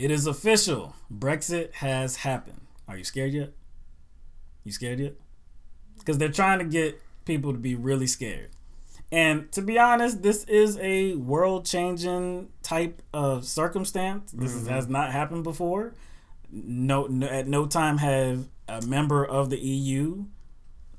It is official. Brexit has happened. Are you scared yet? You scared yet? Because they're trying to get people to be really scared. And to be honest, this is a world-changing type of circumstance. This has not happened before. No, at no time have a member of the EU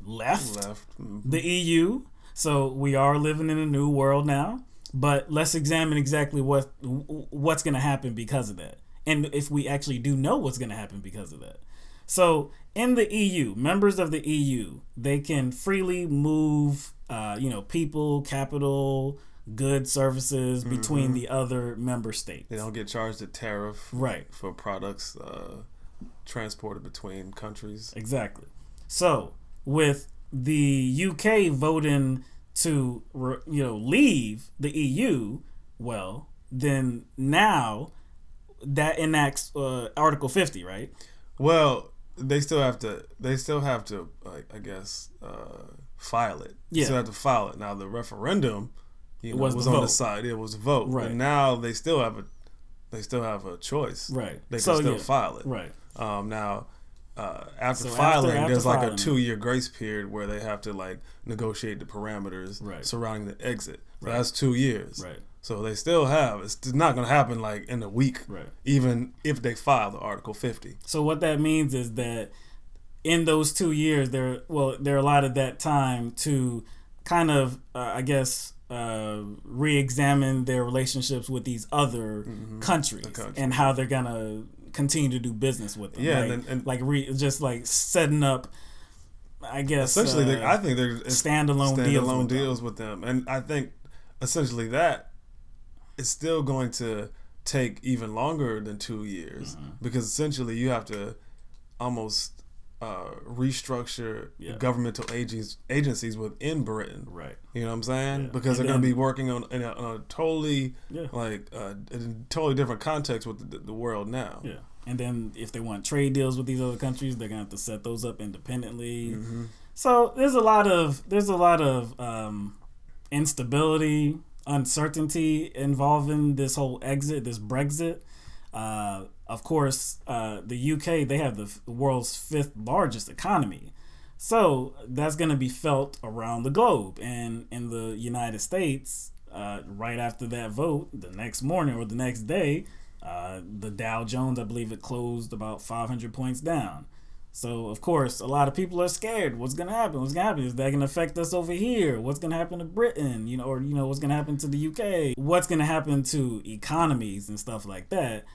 left. The EU. So we are living in a new world now. But let's examine exactly what's going to happen because of that. And if we actually do know what's going to happen because of that. So in the EU, members of the EU, they can freely move, people, capital, goods, services between the other member states. They don't get charged a tariff for products transported between countries. Exactly. So with the UK voting to leave the EU, well, then now that enacts Article 50, right? Well, they still have to file it. Yeah. They still have to file it. Now the referendum was on the side. It was a vote. Right. But now they still have a choice. Right. They can still file it. Right. Now after filing, there's like a 2-year grace period where they have to negotiate the parameters surrounding the exit. So that's 2 years. Right. So they still have. It's not going to happen in a week. Right. Even if they file the Article 50. So what that means is that in those 2 years, they're allotted that time to kind of, re-examine their relationships with these other countries and how they're going to continue to do business with them. Yeah, just setting up, I guess. Essentially, I think they're standalone deals with them, and I think essentially that is still going to take even longer than 2 years because essentially you have to almost restructure governmental agencies within Britain. Right. You know what I'm saying? Yeah. Because they're going to be working on a totally a totally different context with the world now. Yeah. And then if they want trade deals with these other countries, they're going to have to set those up independently. So there's a lot of instability, uncertainty involving this whole exit, this Brexit. Of course, the UK, they have the world's 5th largest economy. So that's going to be felt around the globe. And in the United States, right after that vote, the next morning or the next day, the Dow Jones, I believe it closed about 500 points down. So, of course, a lot of people are scared. What's going to happen? Is that going to affect us over here? What's going to happen to Britain? What's going to happen to the UK? What's going to happen to economies and stuff like that?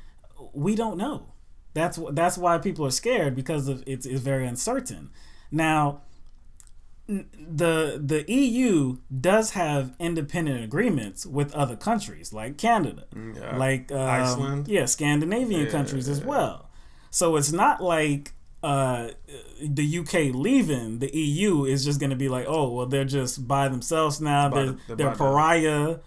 We don't know. That's why people are scared, because it's very uncertain. Now, the EU does have independent agreements with other countries like Canada, Iceland, Scandinavian countries as well. So it's not like the UK leaving the EU is just going to be like, oh, well, they're just by themselves now. They're pariah,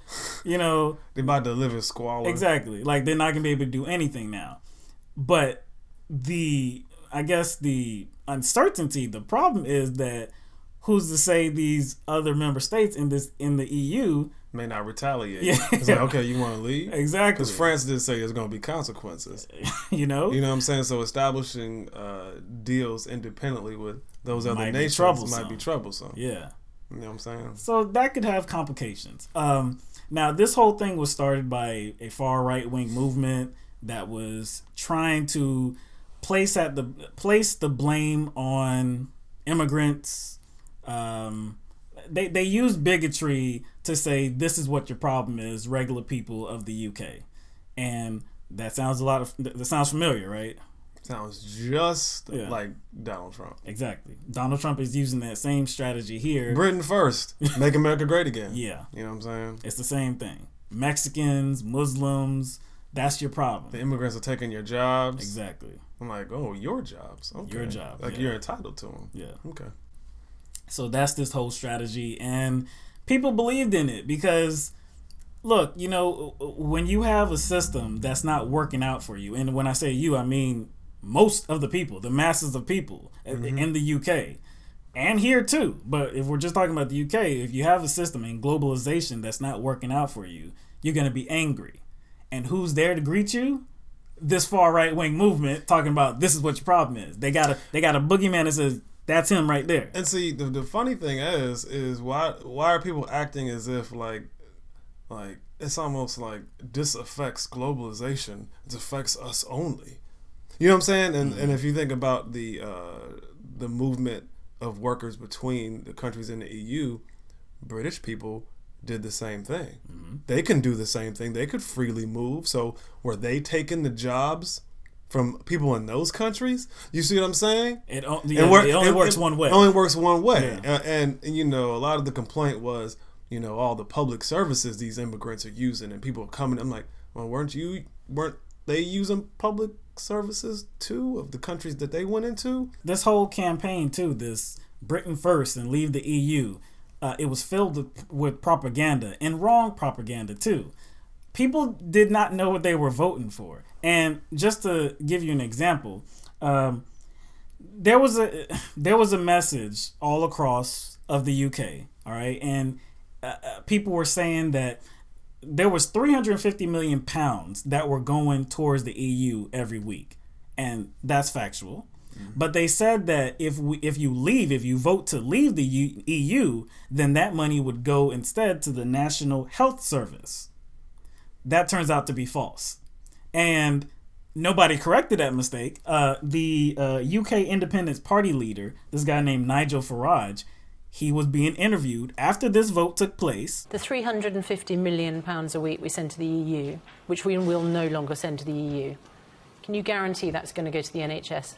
They're about to live in squalor. Exactly. Like, they're not going to be able to do anything now. But the uncertainty, the problem is that who's to say these other member states in the EU may not retaliate. Yeah. It's like, okay, you want to leave? Exactly. Because France did say there's going to be consequences. You know what I'm saying? So establishing deals independently with those other nations might be troublesome. Yeah. You know what I'm saying? So that could have complications. Now, this whole thing was started by a far right-wing movement that was trying to place the blame on immigrants. They use bigotry to say this is what your problem is, regular people of the UK, and that sounds familiar, right? Sounds just like Donald Trump. Exactly. Donald Trump is using that same strategy here. Britain first, make America great again. Yeah, you know what I'm saying? It's the same thing. Mexicans, Muslims, that's your problem. The immigrants are taking your jobs. Exactly. I'm like, oh, your jobs. Okay. Your job. Like you're entitled to them. Yeah. Okay. So that's this whole strategy, and people believed in it because, look, when you have a system that's not working out for you, and when I say you, I mean most of the people, the masses of people in the UK, and here too. But if we're just talking about the UK, if you have a system in globalization that's not working out for you, you're going to be angry. And who's there to greet you? this far right wing movement talking about this is what your problem is. They got a boogeyman that says that's him right there. And see, the funny thing is why are people acting as if like it's almost like this affects globalization. It affects us only. You know what I'm saying? And if you think about the movement of workers between the countries in the EU, British people did the same thing. They can do the same thing. They could freely move. So were they taking the jobs from people in those countries? You see what I'm saying? It only works one way. It only works one way. Yeah. And you know, a lot of the complaint was, you know, all the public services these immigrants are using, and people are coming. I'm like, well, weren't they using public services too of the countries that they went into? This whole campaign too, this Britain first and leave the EU, it was filled with propaganda, and wrong propaganda too. People did not know what they were voting for. And just to give you an example, there was a message all across of the UK, all right, and people were saying that there was 350 million pounds that were going towards the EU every week, and that's factual. But they said that if you vote to leave the EU, then that money would go instead to the National Health Service. That turns out to be false. And nobody corrected that mistake. The UK Independence Party leader, this guy named Nigel Farage, he was being interviewed after this vote took place. The £350 million a week we send to the EU, which we will no longer send to the EU, can you guarantee that's going to go to the NHS?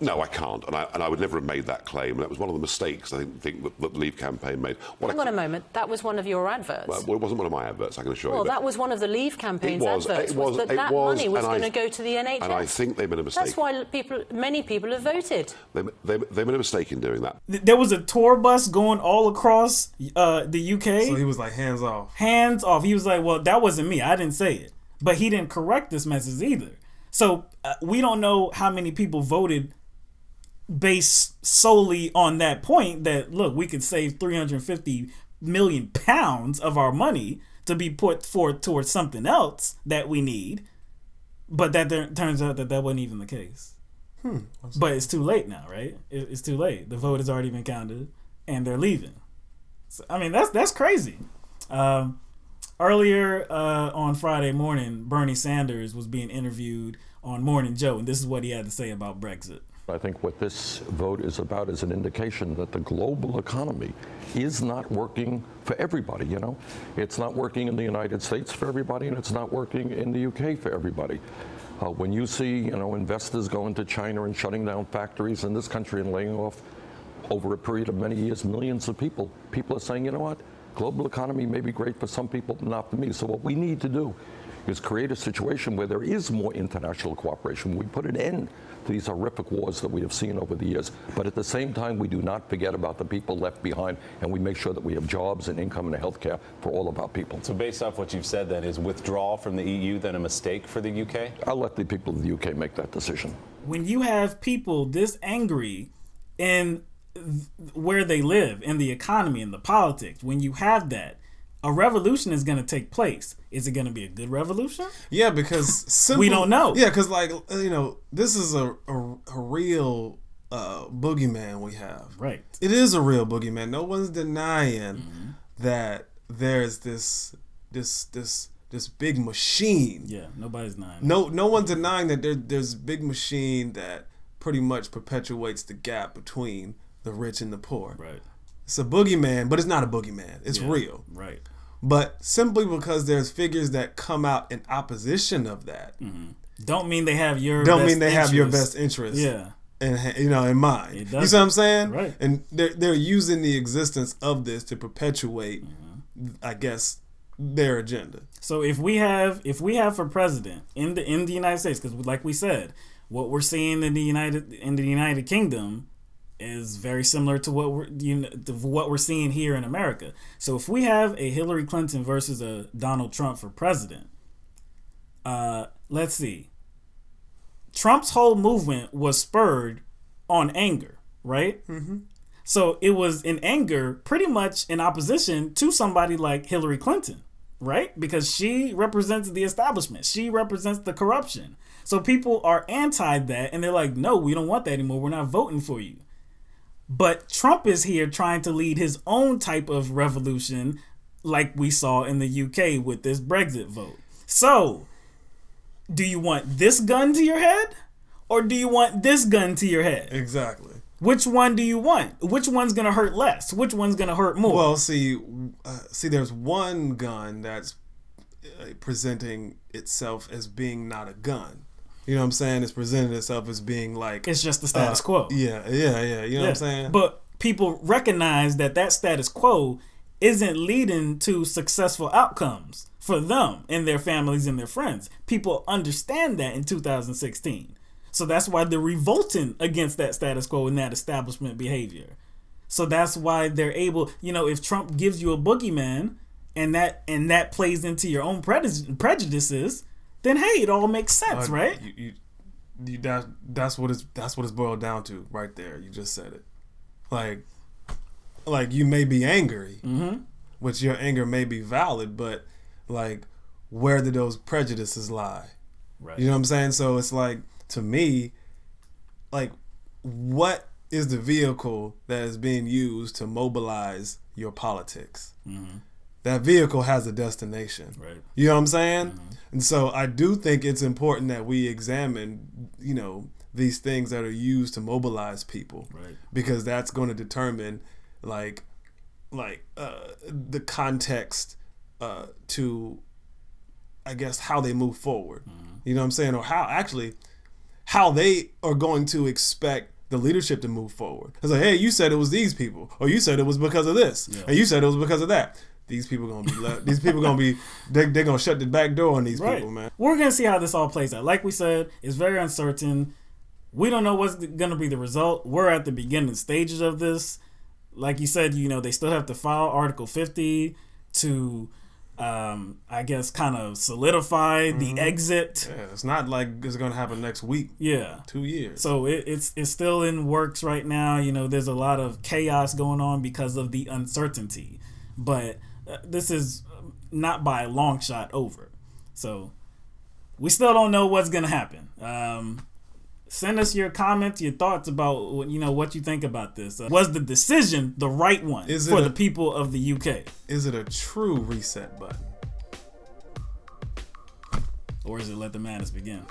No, I can't, and I would never have made that claim. That was one of the mistakes I think that the Leave campaign made. Hang on a moment, that was one of your adverts. Well, it wasn't one of my adverts, I can assure you. Well, that was one of the Leave campaign's adverts. That money was going to go to the NHS. And I think they made a mistake. That's why many people have voted. They made a mistake in doing that. There was a tour bus going all across the UK. So he was like, hands off. Hands off. He was like, well, that wasn't me. I didn't say it. But he didn't correct this message either. So we don't know how many people voted based solely on that point that, look, we could save 350 million pounds of our money to be put forth towards something else that we need. But turns out that wasn't even the case. But it's too late now, right? It's too late. The vote has already been counted and they're leaving. So, I mean, that's crazy. Earlier on Friday morning, Bernie Sanders was being interviewed on Morning Joe, and this is what he had to say about Brexit. I think what this vote is about is an indication that the global economy is not working for everybody, you know. It's not working in the United States for everybody, and it's not working in the UK for everybody. When you see, you know, investors going to China and shutting down factories in this country and laying off over a period of many years millions of people are saying, you know what, global economy may be great for some people, but not for me. So what we need to do is create a situation where there is more international cooperation. We put an end to these horrific wars that we have seen over the years. But at the same time, we do not forget about the people left behind, and we make sure that we have jobs and income and health care for all of our people. So based off what you've said, then, is withdrawal from the EU then a mistake for the UK? I'll let the people of the UK make that decision. When you have people this angry in where they live, in the economy, in the politics, when you have that, a revolution is going to take place. Is it going to be a good revolution? Yeah, because we don't know. Yeah, because like, you know, this is a real boogeyman we have. Right. It is a real boogeyman. No one's denying that there's this big machine. Yeah, nobody's denying. No one's denying that there's a big machine that pretty much perpetuates the gap between the rich and the poor. Right. It's a boogeyman, but it's not a boogeyman. It's real. Right. But simply because there's figures that come out in opposition of that, don't mean they have your best interest. Yeah. In mind. You see what I'm saying? Right. And they're using the existence of this to perpetuate, I guess, their agenda. So if we have for president in the United States, because like we said, what we're seeing in the United Kingdom is very similar to what we're seeing here in America. So if we have a Hillary Clinton versus a Donald Trump for president, let's see. Trump's whole movement was spurred on anger, right? Mm-hmm. So it was in anger, pretty much in opposition to somebody like Hillary Clinton, right? Because she represents the establishment. She represents the corruption. So people are anti that, and they're like, no, we don't want that anymore. We're not voting for you. But Trump is here trying to lead his own type of revolution, like we saw in the UK with this Brexit vote. So, do you want this gun to your head, or do you want this gun to your head? Exactly. Which one do you want? Which one's gonna hurt less? Which one's gonna hurt more? Well, see, there's one gun that's presenting itself as being not a gun. You know what I'm saying? It's presenting itself as being like... It's just the status quo. Yeah. You know what I'm saying? But people recognize that status quo isn't leading to successful outcomes for them and their families and their friends. People understand that in 2016. So that's why they're revolting against that status quo and that establishment behavior. So that's why they're able... if Trump gives you a boogeyman and that plays into your own prejudices... then hey, it all makes sense, right? That's what it's boiled down to right there. You just said it. Like you may be angry, which your anger may be valid, but like, where do those prejudices lie? Right. You know what I'm saying? So it's like, to me, like, what is the vehicle that is being used to mobilize your politics? That vehicle has a destination. Right. You know what I'm saying? And so I do think it's important that we examine, these things that are used to mobilize people. Right. Because that's going to determine the context to, I guess, how they move forward. You know what I'm saying? Or how they are going to expect the leadership to move forward. It's like, hey, you said it was these people, or you said it was because of this, and you said it was because of that. These people gonna be left. These people gonna be. They're gonna shut the back door on these people, man. We're gonna see how this all plays out. Like we said, it's very uncertain. We don't know what's gonna be the result. We're at the beginning stages of this. Like you said, they still have to file Article 50 to, I guess, kind of solidify the exit. Yeah, it's not like it's gonna happen next week. Yeah, 2 years. So it's still in works right now. There's a lot of chaos going on because of the uncertainty, but. This is not by a long shot over. So we still don't know what's going to happen. Send us your comments, your thoughts about what you think about this. Was the decision the right one for the people of the UK? Is it a true reset button? Or is it let the madness begin?